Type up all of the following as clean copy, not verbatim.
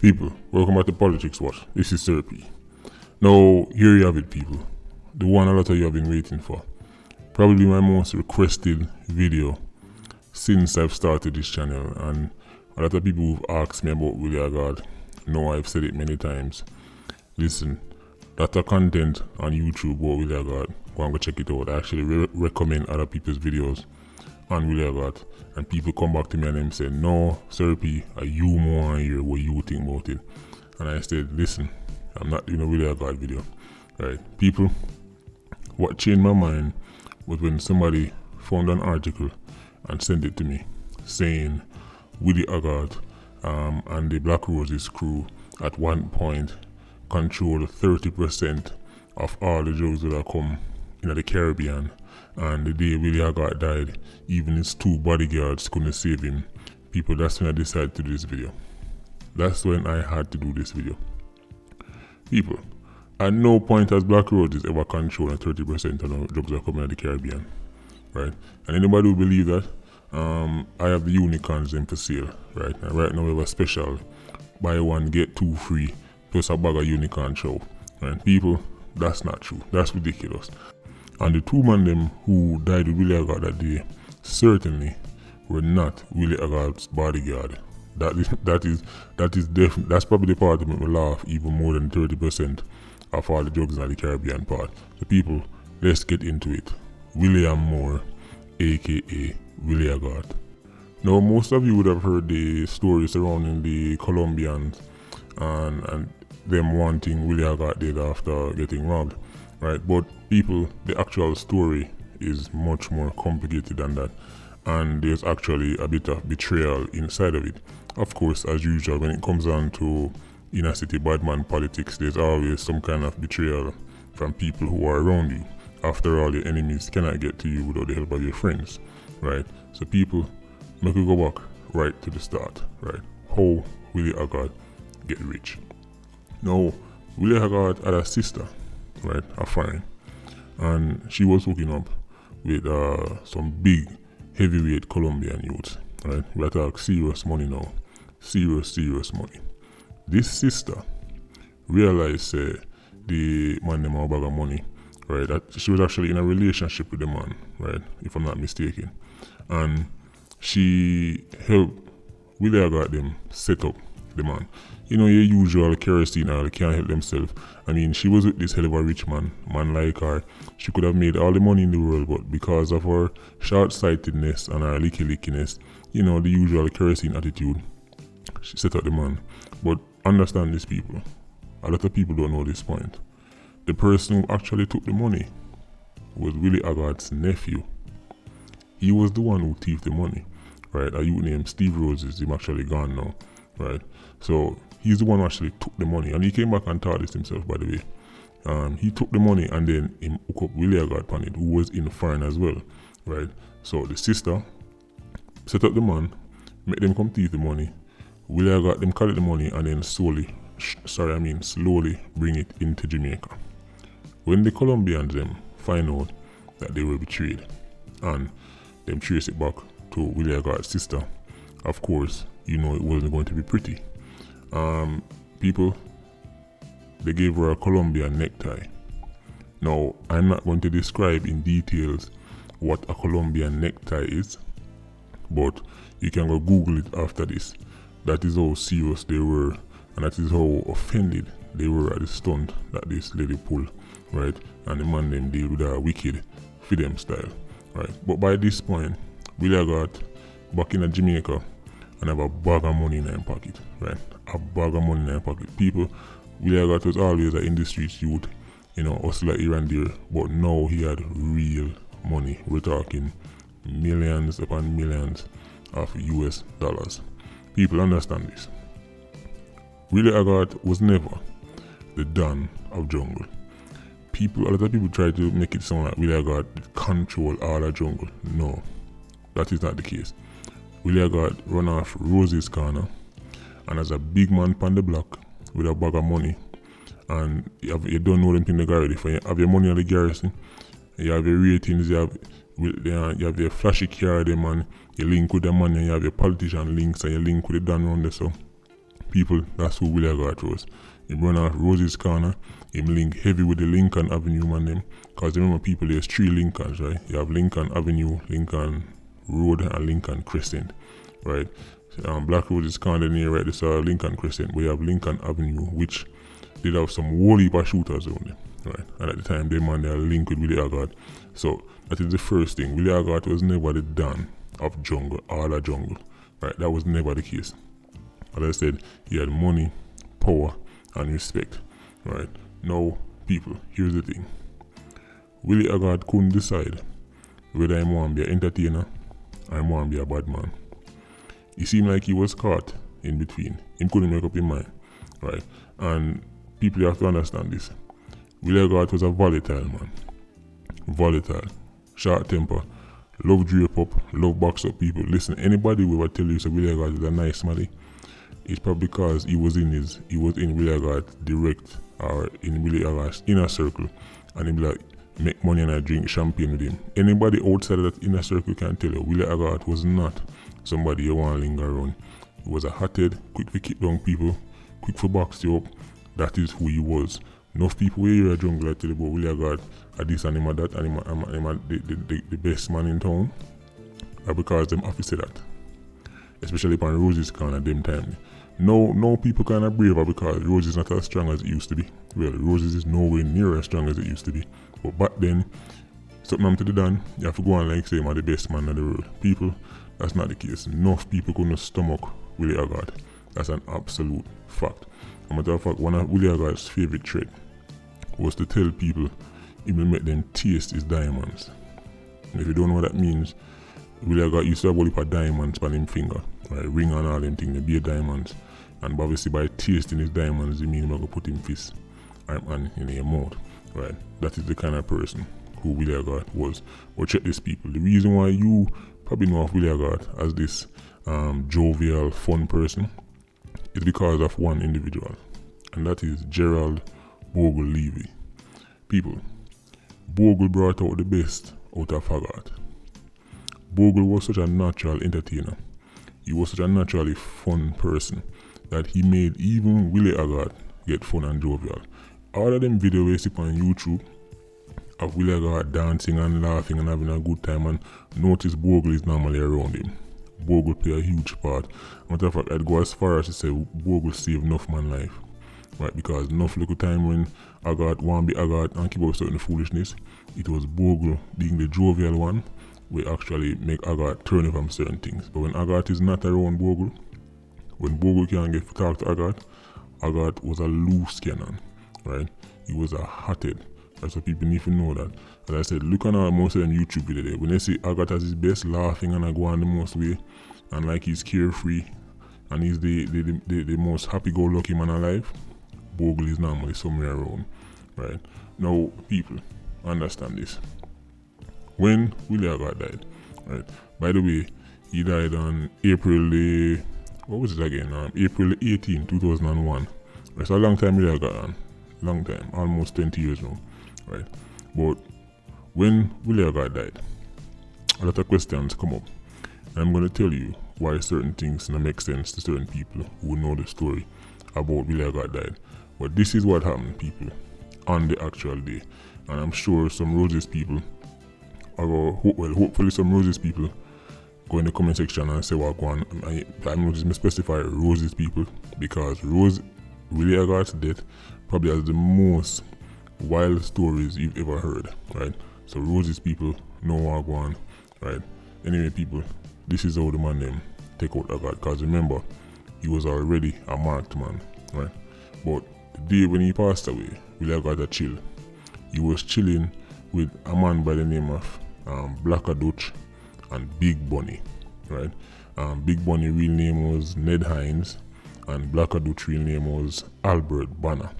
People, welcome back to Politricks. What? This is Sir P. Now, here you have it, people. The one a lot of you have been waiting for. Probably my most requested video since I've started this channel, and a lot of people who've asked me about Willy Haggart know I've said it many times. Listen, that's a content on YouTube about Willy Haggart. Go and go check it out. I actually recommend other people's videos on Willy Haggart, and people come back to me and them say, no, Sir P, are you more on here what you think about it? And I said, listen, I'm not doing a Willy Haggart video. Right, people, what changed my mind was when somebody found an article and sent it to me saying Willy Haggart and the Black Roses crew at one point controlled 30% of all the drugs that come in the Caribbean, and the day Willy Haggart died, even his 2 bodyguards couldn't save him. People, that's when I decided to do this video. That's when I had to do this video. People, at no point has Black Roses ever controlled 30% of the drugs that come in the Caribbean. Right? And anybody who believe that, I have the unicorns in for sale. Right? And right now we have a special buy one get 2 free plus a bag of unicorn show. Right? People, that's not true. That's ridiculous. And the 2 men them who died with Willy Haggart that day certainly were not Willy Haggart's bodyguard. That's probably the part that made me laugh even more than 30% of all the drugs in the Caribbean part. So people, let's get into it. William Moore, aka Willy Haggart. Now, most of you would have heard the story surrounding the Colombians and them wanting Willy Haggart dead after getting robbed. Right, but people, the actual story is much more complicated than that, and there's actually a bit of betrayal inside of it. Of course, as usual, when it comes down to inner city badman politics, there's always some kind of betrayal from people who are around you. After all, your enemies cannot get to you without the help of your friends, right? So people, make we go back right to the start, right? How Willy Haggart get rich. Now, Willy Haggart had a sister, right, a foreign, and she was hooking up with some big heavyweight Colombian youths, right? We talk serious money now, serious money. This sister realized the man them have a bag of money, right? That she was actually in a relationship with the man, right, if I'm not mistaken, and she helped Willy Haggart them set up the man. You know, your usual kerosene oil can't help themselves. I mean, she was with this hell of a rich man like her. She could have made all the money in the world, but because of her short-sightedness and her lickiness, you know, the usual kerosene attitude, she set up the man. But understand this, people. A lot of people don't know this point. The person who actually took the money was Willy Haggart's nephew. He was the one who thieved the money, right? A youth named Steve Roses, him actually gone now, right? So he's the one who actually took the money, and he came back and taught this himself, by the way. He took the money and then he hooked up Willy Haggart on it, who was in foreign as well, right? So the sister set up the man, make them come thief the money. Willy Haggart them collect the money and then slowly bring it into Jamaica. When the Colombians them find out that they were betrayed and them trace it back to Willy Haggart's sister, of course, you know it wasn't going to be pretty. People, they gave her a Colombian necktie. Now, I'm not going to describe in details what a Colombian necktie is, but you can go Google it after this. That is how serious they were, and that is how offended they were at the stunt that this lady pulled, right? And the man them deal with a wicked freedom style, right? But by this point, Willy Haggart back in Jamaica and have a bag of money in her pocket, right? A bag of money in her pocket. People, Willy Haggart was always an industry youth, you know, hustler here and there, but now he had real money. We're talking millions upon millions of US dollars. People, understand this. Willy Haggart was never the Don of jungle. A lot of people try to make it sound like Willy Haggart control all the jungle. No, that is not the case. Willy Haggart run off Rosie's corner and as a big man on the block with a bag of money, and you don't know them in the garage. You have your money at the garrison, you have your ratings, you have your flashy car, them, and you link with the money, you have your politician links and you link with the Don round there. So People, that's who Willy Haggart was. Him run off Rosie's Corner, him link heavy with the Lincoln Avenue man them. Cause remember people, there's 3 Lincolns, right? You have Lincoln Avenue, Lincoln Road and Lincoln Crescent, right? Black Roses Corner near right, this Lincoln Crescent. We have Lincoln Avenue, which did have some whole heap of shooters on them, right? And at the time, they man they are linked with Willy Haggart. So that is the first thing. Willy Haggart was never the Don of jungle, all the jungle, right? That was never the case. As I said, he had money, power, and respect, right? Now, people, here's the thing. Willy Haggart couldn't decide whether he want to be an entertainer or he want to be a bad man. It seemed like he was caught in between. He couldn't make up his mind, right? And people have to understand this. Willy Haggart was a volatile man. Volatile. Short temper. Love drape up. Love box up people. Listen, anybody will ever tell you so Willy Haggart is a nice man, it's probably because he was in Willy Haggart's direct or in Willy Haggart's inner circle, and he be like, make money and I drink champagne with him. Anybody outside of that inner circle can tell you Willy Haggart was not somebody you want to linger around. He was a hothead, quick to kick down people, quick for box you up. That is who he was. Enough people where you're a jungle tell you about Willy Haggart, this and him and that, and him the best man in town, because them have to say that. Especially upon Rosie's Corner them time. No people kind of braver because Roses is not as strong as it used to be. Well, Roses is nowhere near as strong as it used to be. But back then, something happened to the done, you have to go on like say I'm the best man in the world. People, that's not the case. Enough people couldn't stomach Willy Haggart. That's an absolute fact. As a matter of fact, one of Willy Haggart's favorite trait was to tell people he will make them taste his diamonds. And if you don't know what that means, Willy Haggart used to have a heap of diamonds on his finger, right? Ring and all them things, they be diamonds. And obviously by tasting his diamonds, you mean he's going to put him fist and in your mouth, right? That is the kind of person who Willy Haggart was. But check this, people. The reason why you probably know of Willy Haggart as this jovial, fun person is because of one individual, and that is Gerald Bogle Levy. People, Bogle brought out the best out of Haggart. Bogle was such a natural entertainer. He was such a naturally fun person that he made even Willy Haggart get fun and jovial. All of them videos we see on YouTube of Willy Haggart dancing and laughing and having a good time, and notice Bogle is normally around him. Bogle play a huge part. Matter of fact, I'd go as far as to say Bogle saved enough man life. Right, because enough little time when Haggart want to be Haggart and keep up certain foolishness, it was Bogle being the jovial one we actually make Haggart turn from certain things. But when Haggart is not around Bogle, when Bogle can't get to talk to Haggart, Haggart was a loose cannon, right? He was a hothead. That's what people need to know that. As I said, look at most of them YouTube videos there. When they see Haggart as his best, laughing and I go on the most way, and like he's carefree, and he's the most happy-go-lucky man alive, Bogle is normally somewhere around, right? Now, people, understand this. When Willy Haggart died, right? By the way, he died on April 18, 2001. It's a long time Willy Haggart on. Long time, almost 20 years now, right? But when Willy Haggart died, a lot of questions come up. And I'm going to tell you why certain things don't make sense to certain people who know the story about Willy Haggart died. But this is what happened, people, on the actual day. And I'm sure some Roses people, hopefully some Roses people go in the comment section and say what go on. I'm not just specify Roses people because Willy Haggart's death probably has the most wild stories you've ever heard, right? So Roses people know what go on, right? Anyway, people, this is how the man them take out Haggart, because remember, he was already a marked man, right? But the day when he passed away, Willy Haggart a chill. He was chilling with a man by the name of Blacker Dutch and Big Bunny, right? Big Bunny real name was Ned Hines, and Blacker Dutch real name was Albert Banner,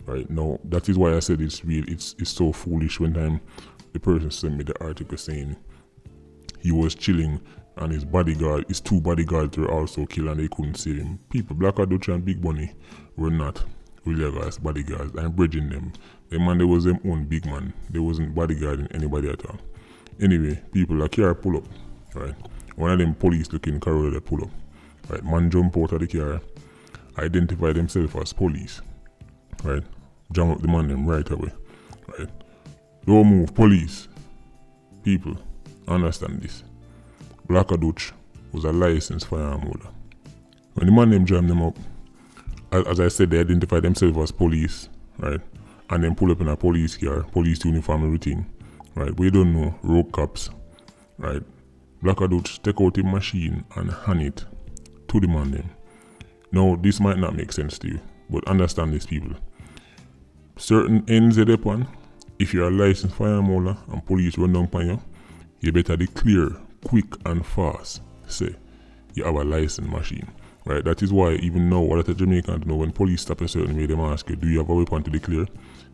right? Now that is why I said it's so foolish when the person sent me the article saying he was chilling and his two bodyguards were also killed and they couldn't save him. People, Blacker Dutch and Big Bunny were not Willy Haggart's bodyguards. I'm bridging them. The man, they was them own big man. They wasn't bodyguarding anybody at all. Anyway, people, a car pull up, right? One of them police looking Corolla they pull up, right? Man jump out of the car identify themselves as police, right? Jam up the man them right away, right? Don't move, police. People, understand this. Black Dutch was a licensed firearm holder. When the man them jam them up, as I said, they identify themselves as police, right? And then pull up in a police car, police uniform, everything, right? We don't know, rogue cops, right? Black Dutch take out the machine and hand it to the man them. Now, this might not make sense to you, but understand this, people. Certain ends they upon, if you're a licensed firearm holder and police run down upon you, you better declare quick and fast, say, you have a licensed machine. Right, that is why even now, what the Jamaicans know, when police stop a certain way, they ask you, do you have a weapon to declare?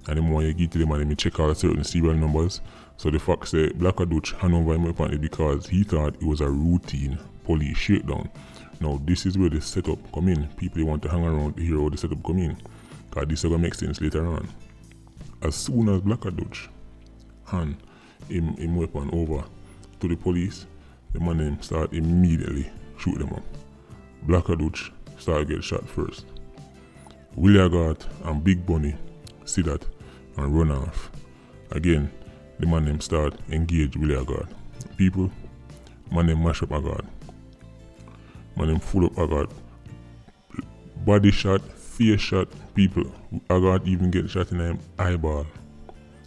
And then when you give to them and they check out certain serial numbers. So the fact say Black Dutch hand over him weapon because he thought it was a routine police shakedown. Now this is where the setup come in. People want to hang around to hear how the setup come in, because this is going to make sense later on. As soon as Black Dutch hand him weapon over to the police, the man them start immediately shoot them up. Black Dutch start get shot first. Willy Haggart and Big Bunny see that and run off. Again, the man them start engage Willy Haggart. People, man them mash up Haggart. Man them full up Haggart. Body shot, face shot, people. Haggart even get shot in him eyeball.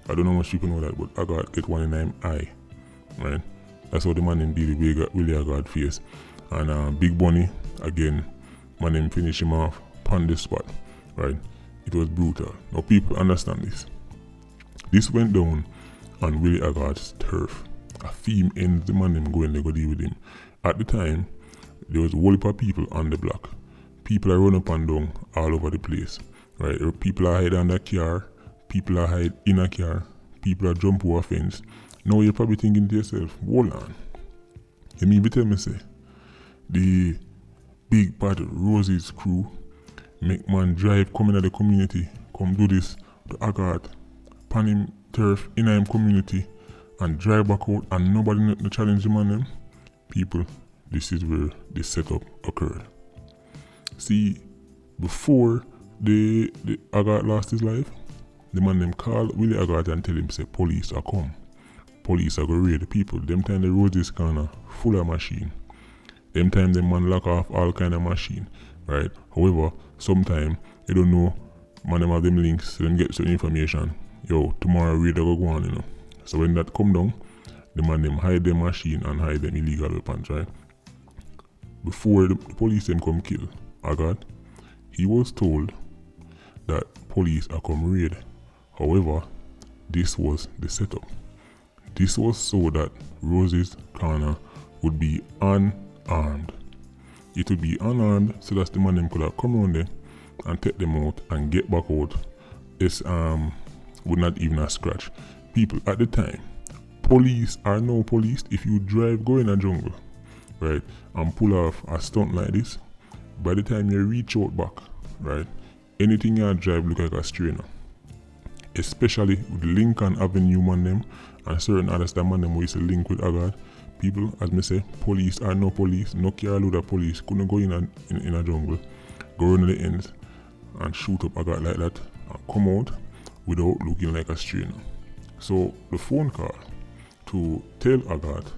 I don't know how much people know that, but Haggart get one in him eye. Right? That's how the man them deal with Willy Haggart face. And Big Bunny, again, man them finish him off on the spot, right? It was brutal. Now people understand this. This went down on Willy Haggart's turf. A theme ends the man them going, they go deal with him. At the time, there was a whole heap of people on the block. People are run up and down all over the place, right? People are hide under car, people are hide in a car, people are jump over fence. Now you're probably thinking to yourself, hold on. You mean tell me say, the big part of Rosie's crew make man drive come in the community, come do this to Haggart, pan him turf in him community and drive back out and nobody no challenge the man them. People, this is where the setup occurred. See, before the Haggart lost his life, the man them call Willy Haggart and tell him say police are come. Police are go raid the people. Them time the Rosie's corner full of machine. Them time them man lock off all kind of machine, right? However, sometime you don't know, man them have them links, so them get certain information. Yo, tomorrow raid go on, you know. So when that come down, the man them hide them machine and hide them illegal weapons, right? Before the police them come kill Haggart, he was told that police are come raid. However, this was the setup. This was so that Rosie's corner would be unarmed. It would be unarmed so that the man them could have come around there and take them out and get back out. This would not even a scratch. People at the time, police are no police. If you drive go in a jungle, right, and pull off a stunt like this, by the time you reach out back, right, anything you drive look like a strainer. Especially with Lincoln Avenue man them and certain others that man them we used to link with Haggart. People, as me say, police are no police, no care load of police, couldn't go in a jungle, go around the ends and shoot up Haggart like that and come out without looking like a strainer. So the phone call to tell Haggart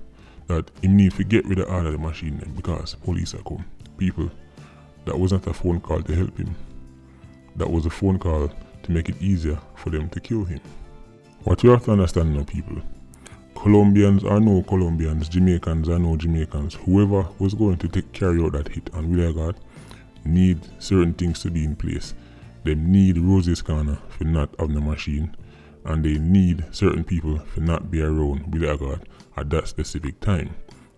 that he need to get rid of all of the machine then because police are come. People, that was not a phone call to help him. That was a phone call to make it easier for them to kill him. What you have to understand now, people, Colombians are no Colombians, Jamaicans are no Jamaicans. Whoever was going to carry out that hit on Willy Haggart need certain things to be in place. They need Rosie's corner for not having the machine, and they need certain people for not be around Willy Haggart at that specific time.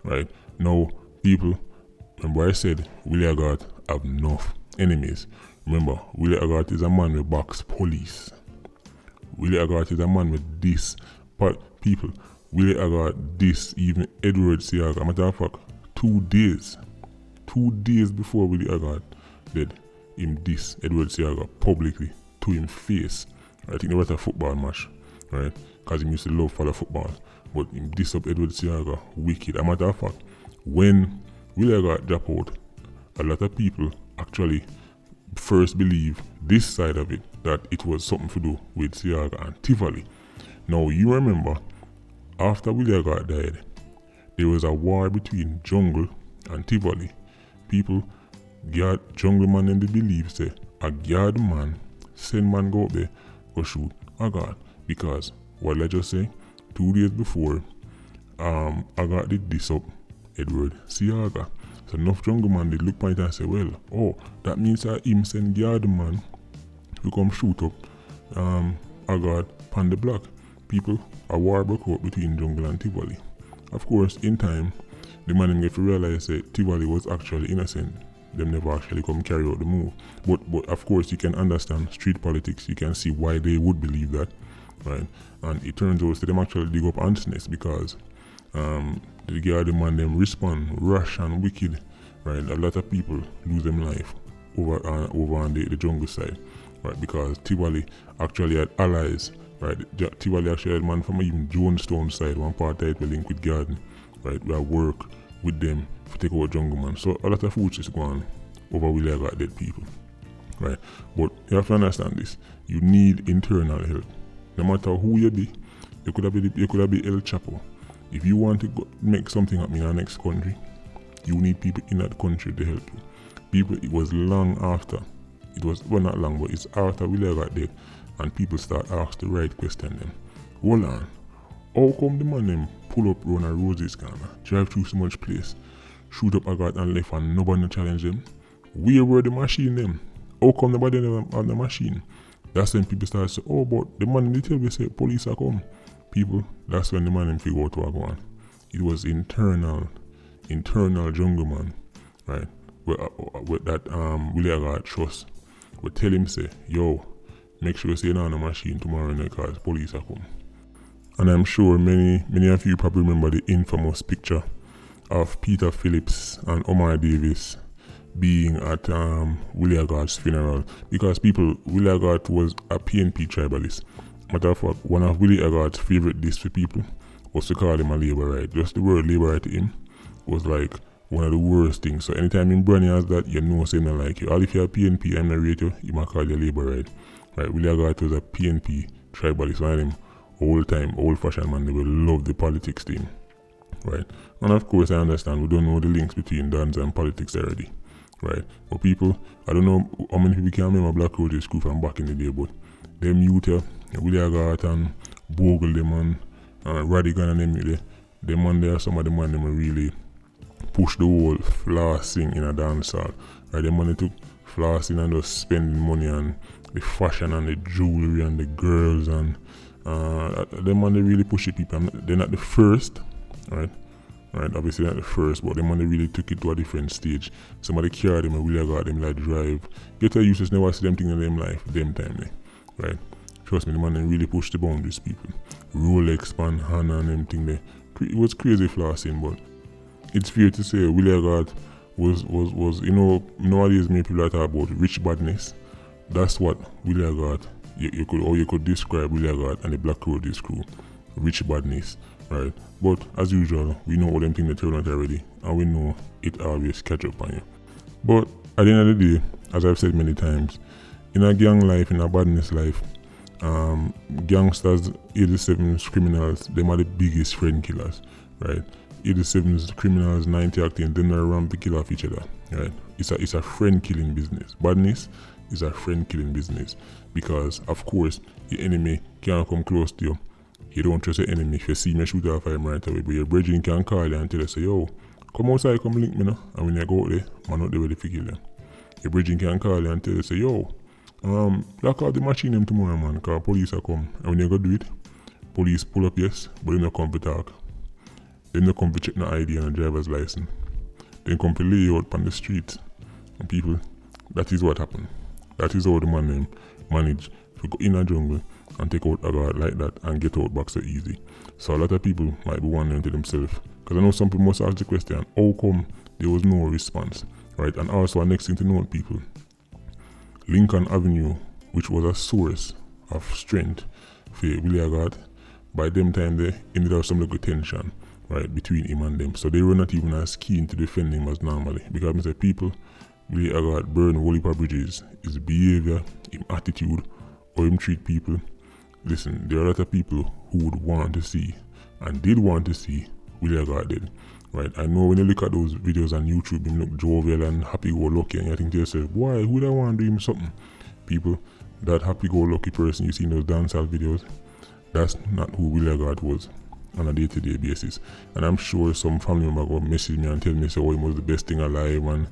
Right? Now, people, remember I said Willy Haggart have enough enemies. Remember, Willy Haggart is a man with box police. Willy Haggart is a man with this. But people, Willy Haggart, this, even Edward Siaga. Matter of fact, 2 days before Willy Haggart did him this Edward Siaga publicly to him face. I think they were at a football match, right? Because he used to love follow football. But him diss up Edward Siaga, wicked. A matter of fact, when Willy Haggart dropped out, a lot of people actually first believe this side of it, that it was something to do with Siaga and Tivoli. Now you remember, after Willy Haggart died, there was a war between Jungle and Tivoli. People, Jungle man and they believe say a guard man send man go up there go shoot Haggart, because what I just say, 2 days before Haggart did this up Edward Siaga. So enough Jungle man did look point and say, well, oh, that means that him send guard man to come shoot up Haggart on the block. People, a war broke out between Jungle and Tivoli. Of course, in time, the man get to realize that Tivoli was actually innocent. Them never actually come carry out the move. But of course, you can understand street politics. You can see why they would believe that, right? And it turns out that them actually dig up ants nest, because the guard man them respond rash and wicked, right? A lot of people lose them life over on the Jungle side, right? Because Tivoli actually had allies. Right, Tivoli actually had man from even Jonestown side, one part that link with Garden, right? We work with them to take over Jungle man. So a lot of foods is going over Willy Haggart dead people, right? But you have to understand this. You need internal help. No matter who you be, you could have be El Chapo. If you want to make something happen in our next country, you need people in that country to help you. People, it was long after. It was, well, not long, but it's after Willy Haggart dead. And people start ask the right question then. Hold on, how come the man them pull up round a Roses corner, drive through so much place, shoot up Haggart and left and nobody challenge them? Where were the machine them? How come nobody on the machine? That's when people start to say, oh, but the man in the tell me say police are come. People, that's when the man them figure out what go on. It was internal Jungle man, right? With that Willy Haggart trust would tell him say, yo, make sure you stay on the machine tomorrow because police are come. And I'm sure many of you probably remember the infamous picture of Peter Phillips and Omar Davis being at Willy Haggart's funeral, because Willy Haggart was a PNP tribalist. Matter of fact, one of Willy Haggart's favorite discs for people was to call him a labourite. Just the word labourite to him was like one of the worst things. So anytime in Brownie has that, you know saying like you. All if you're a PNP, I'm not rate you, you might call you a labourite. Right, Willy Haggart was a PNP tribalist, one of them old-fashioned man. They will love the politics team, right? And of course, I understand we don't know the links between dance and politics already, right? But people, I don't know how many people can remember Black Roses crew from back in the day, but them youth here, Willy Haggart and Bogle, them and Radigan and them man there, some of them man them really push the whole flossing in a dance hall, right? Them money took flossing and just spending money on the fashion and the jewelry and the girls, and them man they really push the people. They're not the first, right? Obviously not the first, but them man they really took it to a different stage. Somebody carried them and really got them like drive. Get a useless, never see them thing in them life, them time, right? Trust me, the man they really push the boundaries, people. Rolex, Pan, Hannah and them thing there. It was crazy flossing, but it's fair to say Willy Haggart was nowadays many people talk about rich badness. That's what Willy Haggart, you could describe Willy Haggart and the Black Roses crew, rich badness, right? But as usual, we know all them things that turn out already, and we know it always catch up on you. But at the end of the day, as I've said many times, in a gang life, in a badness life, gangsters, 87 criminals, them are the biggest friend killers, right? 87 criminals, 90 acting, they not around to kill off each other, right? It's a friend killing business. Badness is a friend killing business, because of course your enemy can't come close to you. You don't trust your enemy. If you see me shoot off him right away, but your brethren can call you and tell you, say, yo, come outside, come link me now. And when you go out there, man not there ready to kill you. Your brethren can call you and tell you, say, yo, lock out the machine them tomorrow, man, because police are come. And when you go do it, police pull up, yes, but they don't come to talk. They don't come to check no ID and a driver's license. They come to lay you out on the street. And people, that is what happened. That is how the man them manage to go in a jungle and take out a guard like that and get out back so easy. So a lot of people might be wondering to themselves, because I know some people must ask the question, how come there was no response, right? And also, next thing to note, people, Lincoln Avenue, which was a source of strength for Willy Haggart, by them time they ended up some little tension, right, between him and them. So they were not even as keen to defend him as normally, because I say people, Willy Haggart burn whole heap of bridges, his behaviour, his attitude, how him treat people. Listen, there are a lot of people who would want to see and did want to see Willy Haggart dead. Right? I know when you look at those videos on YouTube, him look jovial and happy-go-lucky, and you think to yourself, boy, who da want to do him something? People, that happy-go-lucky person you see in those dancehall videos, that's not who Willy Haggart was on a day-to-day basis. And I'm sure some family member go message me and tell me, so, oh, he was the best thing alive, and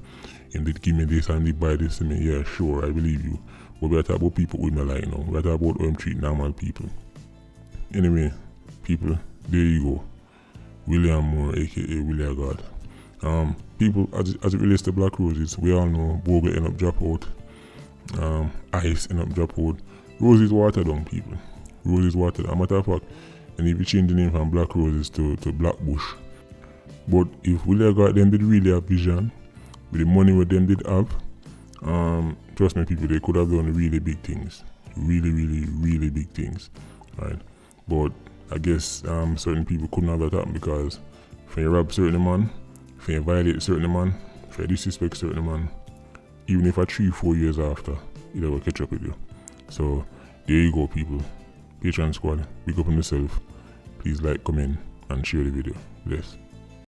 he did give me this and did buy this to me. Yeah, sure, I believe you. But we're talking about people with me like now. We're talking about how him treat normal people. Anyway, people, there you go. William Moore, aka Willy Haggart. People, as it relates to Black Roses, we all know Bogle end up drop out. Ice end up drop out. Roses water down, people. Roses water down. Matter of fact, and if you change the name from Black Roses to Black Bush. But if Willy Haggart them did really have vision, with the money what them did have, trust me people, they could have done really big things. Really, really, really big things. Right? But I guess certain people couldn't have that happen because if you rob certain man, if you violate certain man, if you disrespect certain man, even if 3-4 years after, it'll will catch up with you. So there you go people. Patreon squad, big up on yourself. Please like, comment and share the video. Bless.